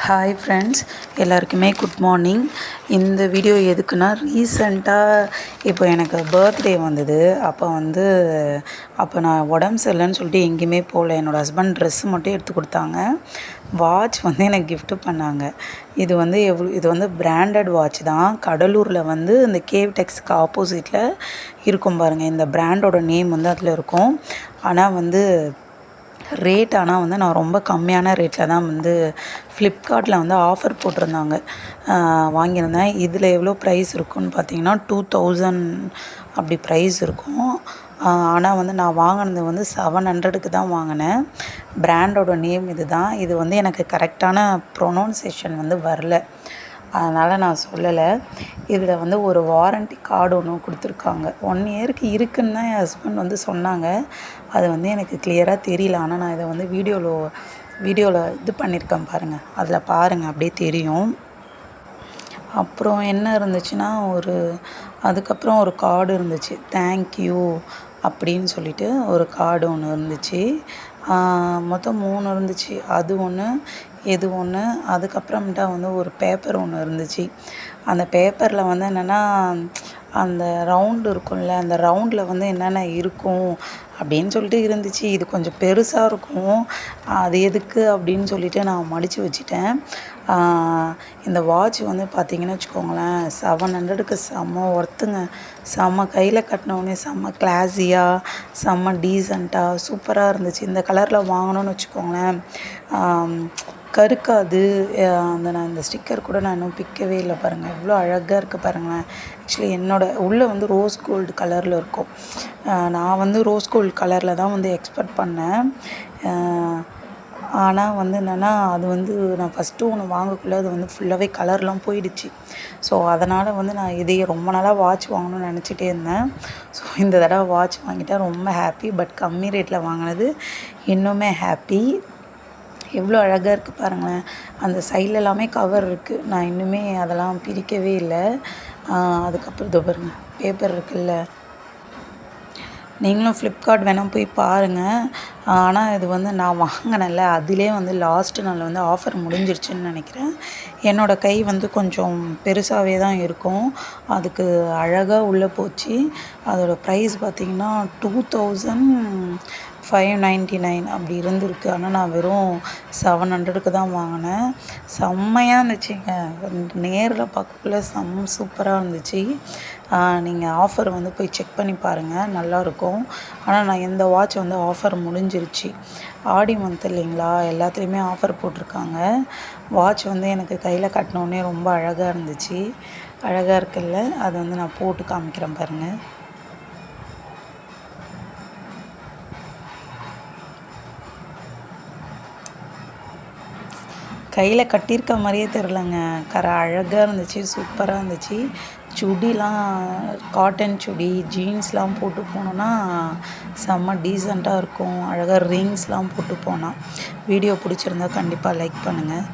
Hi friends, எல்லாருக்குமே good morning. இந்த video எதுக்குன்னா, ரீசெண்டாக இப்போ எனக்கு பர்த்டே வந்தது. அப்போ நான் உடம்பு சரியில்லைன்னு சொல்லிட்டு எங்கேயுமே போகல. என்னோடய ஹஸ்பண்ட் ட்ரெஸ்ஸு மட்டும் எடுத்து கொடுத்தாங்க. வாட்ச் எனக்கு கிஃப்ட்டு பண்ணாங்க. இது வந்து பிராண்டட் வாட்ச் தான். கடலூரில் இந்த கேவ் டெக்ஸ்க்கு ஆப்போசிட்டில் இருக்கும் பாருங்கள். இந்த பிராண்டோட நேம் அதில் இருக்கும். ஆனால் ரேட் நான் ரொம்ப கம்மியான ரேட்டில் தான் ஃப்ளிப்கார்ட்டில் ஆஃபர் போட்டிருந்தாங்க, வாங்கியிருந்தேன். இதில் எவ்வளோ ப்ரைஸ் இருக்குன்னு பார்த்தீங்கன்னா 2000 அப்படி ப்ரைஸ் இருக்கும். ஆனால் நான் வாங்கினது 700க்கு தான் வாங்கினேன். பிராண்டோட நேம் இது தான். இது எனக்கு கரெக்டான ப்ரொனவுன்சேஷன் வரல, அதனால் நான் சொல்லலை. இதில் ஒரு வாரண்ட்டி கார்டு ஒன்று கொடுத்துருக்காங்க. 1 இயருக்கு இருக்குன்னு தான் என் ஹஸ்பண்ட் சொன்னாங்க. அது எனக்கு கிளியராக தெரியல. ஆனால் நான் இதை வீடியோவில் இது பண்ணியிருக்கேன் பாருங்கள், அதில் பாருங்கள், அப்படியே தெரியும். அப்புறம் என்ன இருந்துச்சுன்னா, அதுக்கப்புறம் ஒரு கார்டு இருந்துச்சு, தேங்க்யூ அப்படின்னு சொல்லிட்டு ஒரு கார்டு ஒன்று இருந்துச்சு. மொத்தம் 3 இருந்துச்சு. அது ஒன்று, இது ஒன்று, அதுக்கப்புறமேட்டா ஒரு பேப்பர் ஒன்று இருந்துச்சு. அந்த பேப்பரில் என்னென்னா, அந்த ரவுண்டு இருக்கும்ல, அந்த ரவுண்டில் என்னென்ன இருக்கும் அப்படின்னு சொல்லிட்டு இருந்துச்சு. இது கொஞ்சம் பெருசாக இருக்கும். அது எதுக்கு அப்படின்னு சொல்லிட்டு நான் மடித்து வச்சுட்டேன். இந்த வாட்ச் பார்த்திங்கன்னு வச்சுக்கோங்களேன், 700க்கு செம்ம ஒர்த்துங்க. செம்ம கையில் கட்டினோடனே செம்ம கிளாஸியாக, செம்ம டீசெண்டாக சூப்பராக இருந்துச்சு. இந்த கலரில் வாங்கினோன்னு வச்சுக்கோங்களேன், கருக்காது. நான் இந்த ஸ்டிக்கர் கூட நான் இன்னும் பிக்கவே இல்லை பாருங்கள், எவ்வளோ அழகாக இருக்குது பாருங்களேன். ஆக்சுவலி உள்ளே ரோஸ் கோல்டு கலரில் இருக்கும். நான் ரோஸ் கோல்டு கலரில் தான் எக்ஸ்பெக்ட் பண்ணேன். ஆனால் என்னென்னா, அது நான் ஃபஸ்ட்டு ஒன்று வாங்கக்குள்ளே அது ஃபுல்லாகவே கலர்லாம் போயிடுச்சு. ஸோ அதனால் நான் இதையே ரொம்ப நாளாக வாட்ச் வாங்கணும்னு நினச்சிட்டே இருந்தேன். ஸோ இந்த தடவை வாட்ச் வாங்கிட்டேன். ரொம்ப ஹாப்பி. பட் கம்மி ரேட்டில் வாங்கினது இன்னுமே ஹாப்பி. எவ்வளோ அழகாக இருக்குது பாருங்களேன். அந்த சைடில் எல்லாமே கவர் இருக்குது. நான் இன்னுமே அதெல்லாம் பிரிக்கவே இல்லை. அதுக்கப்புறம் இதோ பாருங்கள், பேப்பர் இருக்குல்ல. நீங்களும் ஃப்ளிப்கார்ட் வேணால் போய் பாருங்கள். ஆனால் இது நான் வாங்கினேன்ல, அதிலே லாஸ்ட் நாள் ஆஃபர் முடிஞ்சிருச்சுன்னு நினைக்கிறேன். என்னோடய கை கொஞ்சம் பெருசாகவே தான் இருக்கும். அதுக்கு அழகாக உள்ளே போச்சு. அதோடய ப்ரைஸ் பார்த்திங்கன்னா 2599 அப்படி இருந்திருக்கு. ஆனால் நான் வெறும் 700க்கு தான் வாங்கினேன். செம்மையாக இருந்துச்சுங்க. நேரில் பார்க்கக்குள்ள சூப்பராக இருந்துச்சு. நீங்கள் ஆஃபர் போய் செக் பண்ணி பாருங்கள், நல்லாயிருக்கும். ஆனால் நான் இந்த வாட்ச் ஆஃபர் முடிஞ்சிருச்சு. ஆடி மந்த் இல்லைங்களா, எல்லாத்துலேயுமே ஆஃபர் போட்டிருக்காங்க. வாட்ச் எனக்கு கையில் கட்டினோடனே ரொம்ப அழகாக இருந்துச்சு. அழகாக இருக்குல்ல, அது நான் போட்டு காமிக்கிறேன் பாருங்கள். கையில் கட்டியிருக்க மாதிரியே தெரிலங்க. அழகாக இருந்துச்சு, சூப்பராக இருந்துச்சு. சுடிலாம், காட்டன் சுடி, ஜீன்ஸ்லாம் போட்டு போனோன்னா செம்ம டீசெண்டாக இருக்கும். அழகாக ரிங்ஸ்லாம் போட்டு போனால். வீடியோ பிடிச்சிருந்தா கண்டிப்பாக லைக் பண்ணுங்கள்.